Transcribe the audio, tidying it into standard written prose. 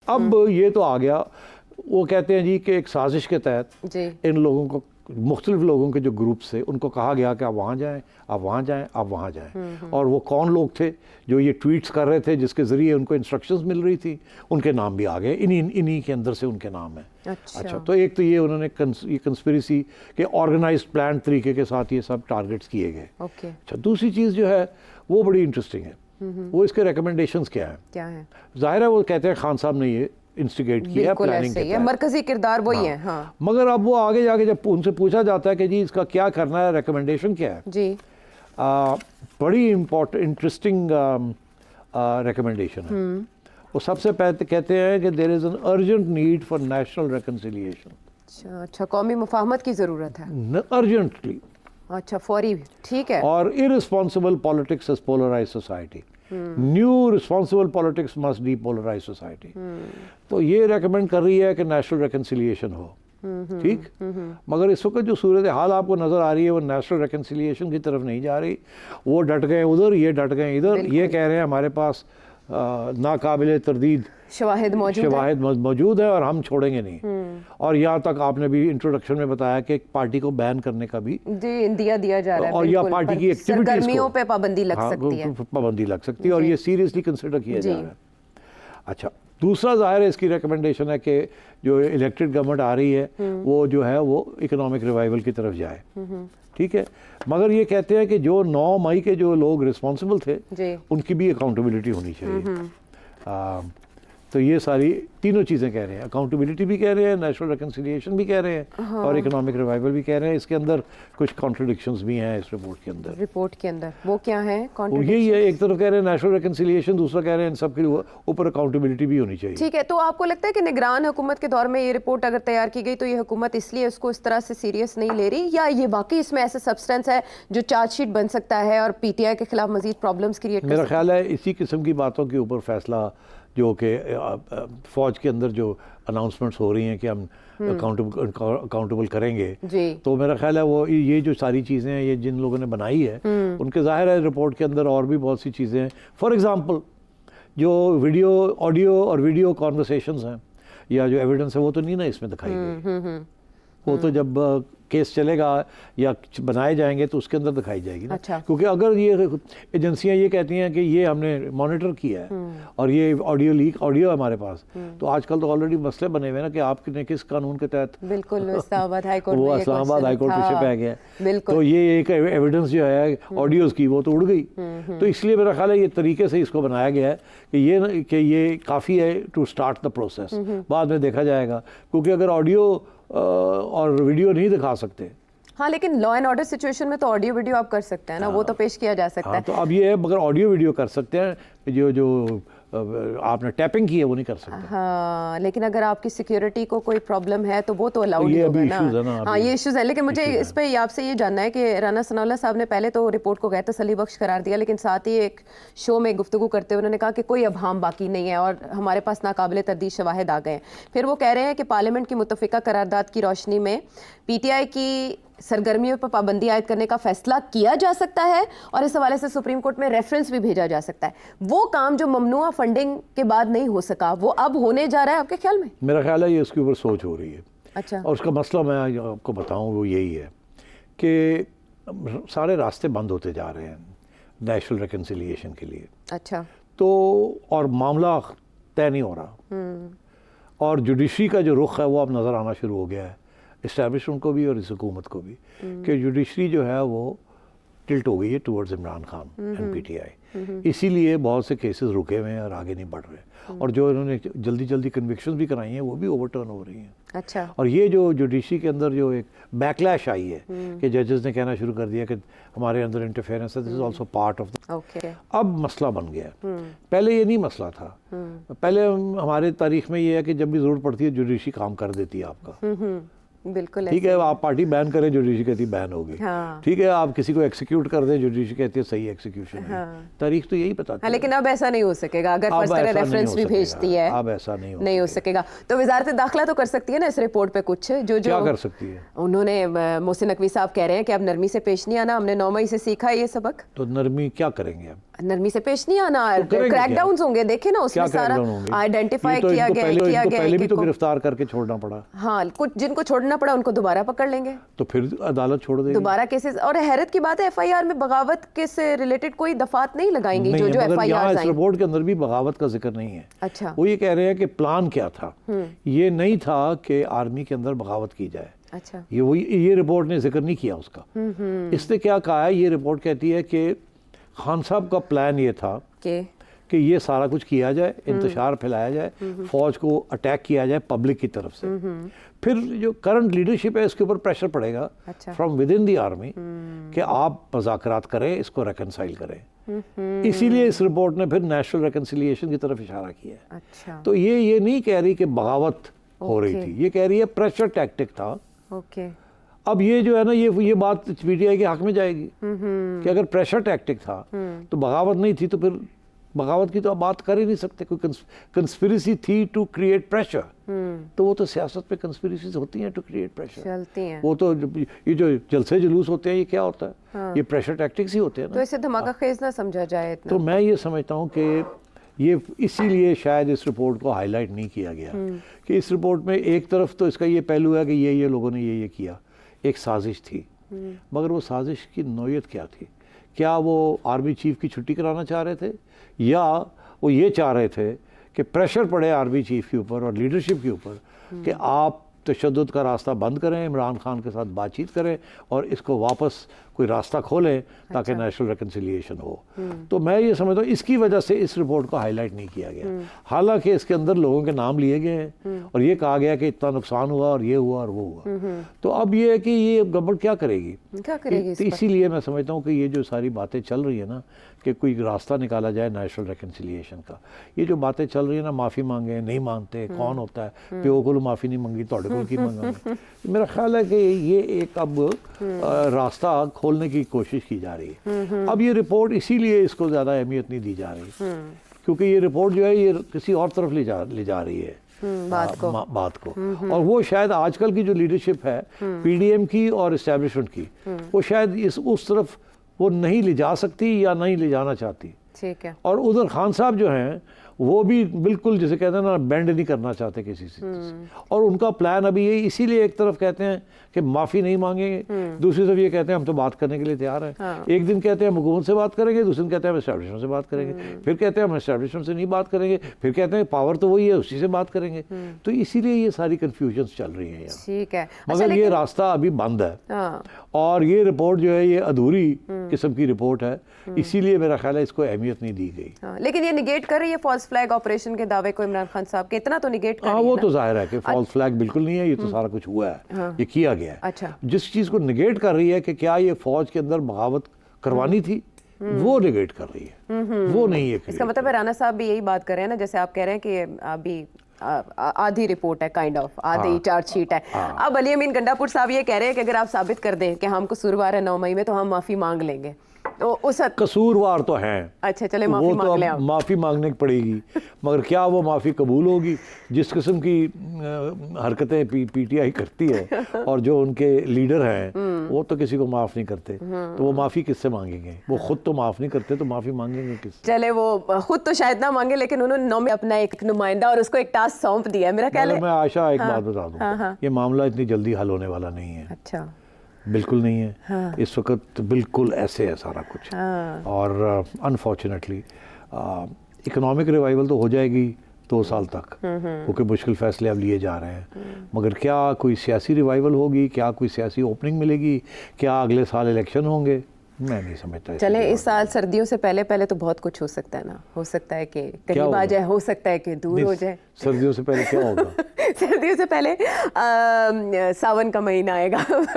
اب یہ تو آ گیا، وہ کہتے ہیں جی کہ ایک سازش کے تحت ان لوگوں کو، مختلف لوگوں کے جو گروپس تھے ان کو کہا گیا کہ آپ وہاں جائیں، آپ وہاں جائیں، آپ وہاں جائیں. اور وہ کون لوگ تھے جو یہ ٹویٹس کر رہے تھے جس کے ذریعے ان کو انسٹرکشنز مل رہی تھی، ان کے نام بھی آ گئے، انہی کے اندر سے ان کے نام ہیں. اچھا تو ایک تو یہ انہوں نے یہ کنسپریسی کے آرگنائزڈ پلان طریقے کے ساتھ یہ سب ٹارگٹس کیے گئے. اچھا دوسری چیز جو ہے وہ بڑی انٹرسٹنگ ہے، وہ اس کے ریکمنڈیشنز کیا ہیں. ظاہر ہے وہ کہتے ہیں خان صاحب نے یہ انسٹیگیٹ کیا، پلاننگ کے تحت، مرکزی کردار وہی ہے. ہاں مگر اب وہ آگے جا کے جب ان سے پوچھا جاتا ہے کہ جی اس کا کیا کرنا ہے، ریکمنڈیشن کیا ہے، جی بڑی انٹرسٹنگ ریکمنڈیشن ہے. وہ سب سے پہلے کہتے ہیں کہ there is an urgent need for national reconciliation. اچھا قومی مفاہمت کی ضرورت ہے ارجنٹلی. اچھا فوری، ٹھیک ہے. اور irresponsible politics has polarized society. New responsible politics must depolarize society. تو یہ ریکمینڈ کر رہی ہے کہ نیشنل ریکنسیلیشن ہو. ٹھیک، مگر اس وقت جو صورتحال آپ کو نظر آ رہی ہے وہ نیشنل ریکنسیلیشن کی طرف نہیں جا رہی. وہ ڈٹ گئے ادھر، یہ ڈٹ گئے ادھر. یہ کہہ رہے ہیں ہمارے پاس ناقابل تردید شواہد موجود ہے اور ہم چھوڑیں گے نہیں. اور یہاں تک آپ نے بھی انٹروڈکشن میں بتایا کہ پارٹی کو بین کرنے کا بھی دیا جا رہا ہے، اور یا پارٹی کی ایکٹیویٹیز کو پہ پابندی لگ سکتی ہے، پابندی لگ سکتی ہے، اور یہ سیریسلی کنسیڈر کیا جا رہا ہے. اچھا دوسرا ظاہر ہے اس کی ریکمنڈیشن ہے کہ جو الیکٹڈ گورنمنٹ آ رہی ہے وہ جو ہے وہ اکنامک ریوائول کی طرف جائے. ٹھیک ہے، مگر یہ کہتے ہیں کہ جو 9 مئی کے جو لوگ رسپانسبل تھے ان کی بھی اکاؤنٹیبلٹی ہونی چاہیے. تو یہ ساری تینوں چیزیں کہہ رہے ہیں، اکاؤنٹیبلٹی بھی کہہ رہے ہیں، نیشنل ریکنسیلیشن بھی کہہ رہے ہیں، اور اکنامک ریوائول بھی کہہ رہے ہیں. اس کے اندر کچھ کانٹرڈکشنز بھی ہیں اس رپورٹ کے اندر. وہ کیا ہیں؟ یہی ہے، ایک طرف کہہ رہے ہیں نیشنل ریکنسیلیشن، دوسرا کہہ رہے ہیں ان سب کے اوپر اکاؤنٹیبلٹی بھی ہونی چاہیے. ٹھیک ہے، تو آپ کو لگتا ہے کہ نگران حکومت کے دور میں یہ رپورٹ اگر تیار کی گئی تو یہ حکومت اس لیے اس کو اس طرح سے سیریس نہیں لے رہی، یا یہ واقعی اس میں ایسا سبسٹنس ہے جو چارج شیٹ بن سکتا ہے اور پی ٹی آئی کے خلاف مزید پرابلمس کریٹ کر سکتا ہے؟ میرا خیال ہے اسی قسم کی باتوں کے اوپر فیصلہ جو کہ فوج کے اندر جو اناؤنسمنٹس ہو رہی ہیں کہ ہم اکاؤنٹیبل کریں گے، تو میرا خیال ہے وہ یہ جو ساری چیزیں ہیں یہ جن لوگوں نے بنائی ہے ان کے ظاہر ہے رپورٹ کے اندر اور بھی بہت سی چیزیں ہیں. فار ایگزامپل جو آڈیو اور ویڈیو کانورسیشنز ہیں یا جو ایویڈنس ہے وہ تو نہیں نا اس میں دکھائی گئی. وہ تو جب کیس چلے گا یا بنائے جائیں گے تو اس کے اندر دکھائی جائے گی نا. کیونکہ اگر یہ ایجنسیاں یہ کہتی ہیں کہ یہ ہم نے مانیٹر کیا ہے اور یہ آڈیو ہے ہمارے پاس، تو آج کل تو آلریڈی مسئلے بنے ہوئے نا کہ آپ نے کس قانون کے تحت، بالکل اسلام آباد ہائی کورٹ وہ اسلام آباد ہائی کورٹ پیچھے پہ گیا ہے، تو یہ ایک ایویڈنس جو ہے آڈیوز کی وہ تو اڑ گئی. تو اس لیے میرا خیال ہے یہ طریقے سے اس کو بنایا گیا ہے کہ یہ کافی ہے ٹو اسٹارٹ دا پروسیس. بعد میں دیکھا جائے گا، کیونکہ اگر آڈیو اور ویڈیو نہیں دکھا سکتے. ہاں لیکن لا اینڈ آرڈر سچویشن میں تو آڈیو ویڈیو آپ کر سکتے ہیں نا، وہ تو پیش کیا جا سکتا ہے. تو اب یہ ہے مگر آڈیو ویڈیو کر سکتے ہیں، جو آپ نے ٹیپنگ کی ہے وہ نہیں کر سکتے. ہاں لیکن اگر آپ کی سیکیورٹی کو کوئی پرابلم ہے تو وہ تو الاؤڈ ہوگا نا. ہاں یہ ایشوز ہیں، لیکن مجھے اس پہ آپ سے یہ جاننا ہے کہ رانا ثناء اللہ صاحب نے پہلے تو رپورٹ کو غیر تسلی بخش قرار دیا، لیکن ساتھ ہی ایک شو میں گفتگو کرتے ہوئے انہوں نے کہا کہ کوئی ابہام باقی نہیں ہے اور ہمارے پاس ناقابل تردید شواہد آ گئے ہیں. پھر وہ کہہ رہے ہیں کہ پارلیمنٹ کی متفقہ قرارداد کی روشنی میں پی ٹی آئی کی سرگرمیوں پر پابندی عائد کرنے کا فیصلہ کیا جا سکتا ہے اور اس حوالے سے سپریم کورٹ میں ریفرنس بھی بھیجا جا سکتا ہے. وہ کام جو ممنوعہ فنڈنگ کے بعد نہیں ہو سکا وہ اب ہونے جا رہا ہے آپ کے خیال میں؟ میرا خیال ہے یہ اس کے اوپر سوچ ہو رہی ہے. اچھا. اور اس کا مسئلہ میں آپ کو بتاؤں وہ یہی ہے کہ سارے راستے بند ہوتے جا رہے ہیں نیشنل ریکنسیلیشن کے لیے. اچھا. تو اور معاملہ طے نہیں ہو رہا، اور جوڈیشری کا جو رخ ہے وہ اب نظر آنا شروع ہو گیا ہے اسٹیبلشمنٹ کو بھی اور اس حکومت کو بھی، کہ جوڈیشری جو ہے وہ ٹلٹ ہو گئی ہے towards Imran Khan and P T I. اسی لیے بہت سے کیسز رکے ہوئے ہیں اور آگے نہیں بڑھ رہے، اور جو انہوں نے جلدی کنوکشنز بھی کرائی ہیں وہ بھی اوور ٹرن ہو رہی ہیں. اچھا. اور یہ جو جوڈیشری کے اندر جو ایک بیکلیش آئی ہے کہ ججز نے کہنا شروع کر دیا کہ ہمارے اندر انٹرفیئرنس ہے، this is also part of the. اب مسئلہ بن گیا. پہلے یہ نہیں مسئلہ تھا. پہلے ہمارے تاریخ میں یہ ہے کہ جب بھی ضرورت پڑتی ہے جوڈیشری کام کر دیتی ہے آپ کا. بالکل ٹھیک ہے، آپ پارٹی بین کریں جوڈیشری کہتی ہے بین ہوگی. ٹھیک ہے، آپ کسی کو ایکسیکیوٹ کر دیں جوڈیشری کہتی ہے صحیح ایکسیکیوشن ہے. تاریخ تو یہی بتاتی ہے. لیکن اب ایسا نہیں ہو سکے گا اگر فرض کریں ریفرنس بھی بھیجتی ہے. اب ایسا نہیں ہو سکے گا. تو وزارت داخلہ تو کر سکتی ہے نا اس رپورٹ پہ کچھ، جو کیا کر سکتی ہے؟ انہوں نے محسن نقوی صاحب کہہ رہے ہیں کہ اب نرمی سے پیش نہیں آنا، ہم نے 9 مئی سے سیکھا ہے یہ سبق. تو نرمی کیا کریں گے اب؟ نرمی سے پیش نہیں آنا, کریک ڈاؤنز ہوں گے, دیکھیں نا اس میں سارا آئیڈینٹیفائی کیا گیا پہلے بھی تو گرفتار کر کے چھوڑنا پڑا. ہاں, کچھ جن کو چھوڑنا پڑا ان کو دوبارہ پکڑ لیں گے تو پھر عدالت چھوڑ دے گی دوبارہ کیسز. اور حیرت کی بات ہے ایف آئی آر میں بغاوت کے سے ریلیٹڈ کوئی دفعات نہیں لگائیں گی, جو ایف آئی آر اس رپورٹ کے اندر بھی بغاوت کا ذکر نہیں ہے. اچھا, وہ یہ کہہ رہے ہیں کہ پلان کیا تھا, یہ نہیں تھا کہ آرمی کے اندر بغاوت کی جائے. اچھا, یہ رپورٹ نے ذکر نہیں کیا اس کا. اس نے کیا کہا ہے, یہ رپورٹ کہتی ہے کہ خان صاحب کا پلان یہ تھا کہ یہ سارا کچھ کیا جائے, انتشار پھیلایا جائے, فوج کو اٹیک کیا جائے پبلک کی طرف سے. پھر جو کرنٹ لیڈرشپ ہے اس کے اوپر پریشر پڑے گا from within the army کہ آپ مذاکرات کریں, اس کو ریکنسائل کریں. اسی لیے اس رپورٹ نے پھر نیشنل ریکنسیلیشن کی طرف اشارہ کیا ہے. اچھا, تو یہ نہیں کہہ رہی کہ بغاوت ہو رہی تھی, یہ کہہ رہی ہے پریشر ٹیکٹک تھا. اوکے, اب یہ جو ہے نا یہ بات پی ٹی آئی کے حق میں جائے گی کہ اگر پریشر ٹیکٹک تھا تو بغاوت نہیں تھی, تو پھر بغاوت کی تو آپ بات کر ہی نہیں سکتے. کوئی کنسپیریسی تھی ٹو کریٹ پریشر, تو وہ تو سیاست پہ کنسپیریسیز ہوتی ہیں ٹو کریٹ پریشر, چلتی ہیں. وہ تو یہ جو جلسے جلوس ہوتے ہیں یہ کیا ہوتا ہے, یہ پریشر ٹیکٹکس ہی ہوتے ہیں نا. تو اسے دھماکہ خیز نہ سمجھا جائے اتنا. تو میں یہ سمجھتا ہوں کہ یہ اسی لیے شاید اس رپورٹ کو ہائی لائٹ نہیں کیا گیا کہ اس رپورٹ میں ایک طرف تو اس کا یہ پہلو ہے کہ یہ لوگوں نے یہ کیا, ایک سازش تھی, مگر وہ سازش کی نوعیت کیا تھی. کیا وہ آرمی چیف کی چھٹی کرانا چاہ رہے تھے, یا وہ یہ چاہ رہے تھے کہ پریشر پڑے آرمی چیف کے اوپر اور لیڈرشپ کے اوپر کہ آپ تشدد کا راستہ بند کریں, عمران خان کے ساتھ بات چیت کریں اور اس کو واپس کوئی راستہ کھولیں تاکہ نیشنل ریکنسیلیشن ہو. تو میں یہ سمجھتا ہوں اس کی وجہ سے اس رپورٹ کو ہائی لائٹ نہیں کیا گیا, حالانکہ اس کے اندر لوگوں کے نام لیے گئے ہیں اور یہ کہا گیا کہ اتنا نقصان ہوا اور یہ ہوا اور وہ ہوا. تو اب یہ ہے کہ یہ گورنمنٹ کیا کرے گی, اسی لیے میں سمجھتا ہوں کہ یہ جو ساری باتیں چل رہی ہیں نا کہ کوئی راستہ نکالا جائے نیشنل ریکنسیلیشن کا, یہ جو باتیں چل رہی ہیں نا, معافی مانگے نہیں مانتے, کون ہوتا ہے, پیو کو معافی نہیں مانگی توڑے کو کی مانگا, میرا خیال ہے کہ یہ ایک اب راستہ کھولنے کی کوشش کی جا رہی ہے. اب یہ رپورٹ اسی لیے اس کو زیادہ اہمیت نہیں دی جا رہی کیونکہ یہ رپورٹ جو ہے یہ کسی اور طرف لے جا رہی ہے بات کو. اور وہ شاید آج کل کی جو لیڈرشپ ہے پی ڈی ایم کی اور اسٹیبلشمنٹ کی, وہ شاید اس طرف وہ نہیں لے جا سکتی یا نہیں لے جانا چاہتی. ٹھیک ہے. اور ادھر خان صاحب جو ہیں وہ بھی بالکل جسے کہتے ہیں نا بینڈ نہیں کرنا چاہتے کسی سے, اور ان کا پلان ابھی یہ اسی لیے ایک طرف کہتے ہیں کہ معافی نہیں مانگیں گے, دوسری طرف یہ کہتے ہیں ہم تو بات کرنے کے لیے تیار ہیں. ایک دن کہتے ہیں ہم حکومت سے بات کریں گے, دوسرے دن کہتے ہیں ہم اسٹیبلشمنٹ سے بات کریں گے, پھر کہتے ہیں ہم اسٹیبلشمنٹ سے نہیں بات کریں گے, پھر کہتے ہیں پاور تو وہی ہے اسی سے بات کریں گے. تو اسی لیے یہ ساری کنفیوژنس چل رہی ہیں یہاں. ٹھیک ہے, مگر یہ راستہ ابھی بند ہے اور یہ رپورٹ جو ہے یہ ادھوری قسم کی رپورٹ ہے, اسی لیے میرا خیال ہے اس کو اہمیت نہیں دی گئی. لیکن یہ نگیٹ کر رہی ہے فالس فلیگ آپریشن کے دعوے کو عمران خان صاحب کے, اتنا تو نگیٹ کر رہی ہے. وہ تو ظاہر ہے کہ فالس فلیگ بالکل نہیں ہے, یہ تو سارا کچھ ہوا ہے, یہ کیا گیا ہے. اچھا, جس چیز کو نگیٹ کر رہی ہے کہ کیا یہ فوج کے اندر بغاوت کروانی تھی, وہ نگیٹ کر رہی ہے, وہ نہیں ہے. اس کا مطلب ہے رانا صاحب بھی یہی بات کر رہے ہیں نا, جیسے آپ کہہ رہے ہیں کہ ابھی آدھی رپورٹ ہے, کائنڈ آف آدھی چارج شیٹ ہے. اب علی امین گنڈا پور صاحب یہ کہہ رہے ہیں کہ اگر آپ ثابت کر دیں کہ ہم قصوروار ہیں 9 مئی میں تو ہم معافی مانگ لیں گے. قصوروار تو ہیں, اچھا چلے معافی مانگ لیں, معافی مانگنے پڑے گی, مگر کیا وہ معافی قبول ہوگی؟ جس قسم کی حرکتیں پی ٹی آئی کرتی ہے اور جو ان کے لیڈر ہیں وہ تو کسی کو معاف نہیں کرتے, تو وہ معافی کس سے مانگیں گے؟ وہ خود تو معاف نہیں کرتے, تو معافی مانگیں گے کس سے؟ چلے وہ خود تو شاید نہ مانگے, لیکن انہوں نے 9 میں اپنا ایک نمائندہ اور اس کو ایک ٹاسک سونپ دیا ہے. میرا خیال ہے میں عائشہ ایک بات بتا دوں, یہ معاملہ اتنی جلدی حل ہونے والا نہیں ہے. اچھا, بالکل نہیں ہے. اس وقت بالکل ایسے ہے سارا کچھ, اور انفارچونیٹلی اکنامک ریوائیول تو ہو جائے گی 2 سال تک, کیونکہ مشکل فیصلے اب لیے جا رہے ہیں, مگر کیا کوئی سیاسی ریوائیول ہوگی, کیا کوئی سیاسی اوپننگ ملے گی, کیا اگلے سال الیکشن ہوں گے, میں نہیں سمجھتا. چلیں اس سال سردیوں سے پہلے تو بہت کچھ ہو سکتا ہے نا, ہو سکتا ہے کہ قریب آ جائے, ہو سکتا ہے کہ دور ہو جائے. سردیوں سے پہلے کیا ہوگا؟ سردیوں سے پہلے ساون کا مہینہ آئے گا.